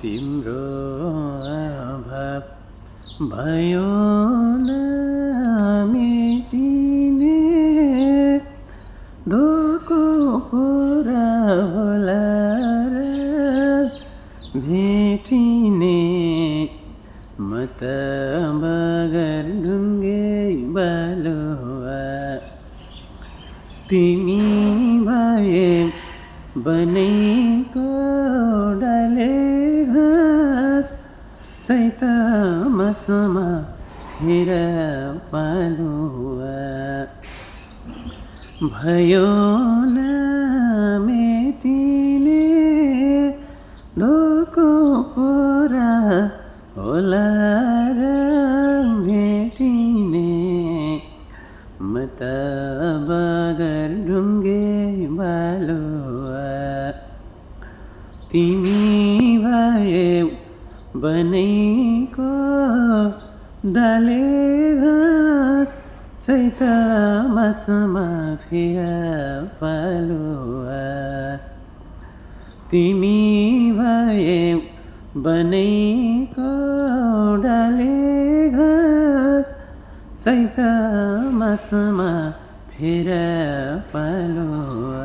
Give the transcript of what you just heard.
तिम्रो अभाव भयो न मेटिने धोको पुरा होला र भेटिने म त बगर ढुङ्गे बालुवा तिमी भए बनेको डाले घाँस चैतमासमा फेर पालुवा भयो न मेटिने धोको पुरा होला र भेटिने म त बगर ढुङ्गे बालुवा तिमी भए बनेको डाले घाँस चैतमासमा फेर पालुवा तिमी भए बनेको डाले घाँस चैतमासमा फेर पालुवा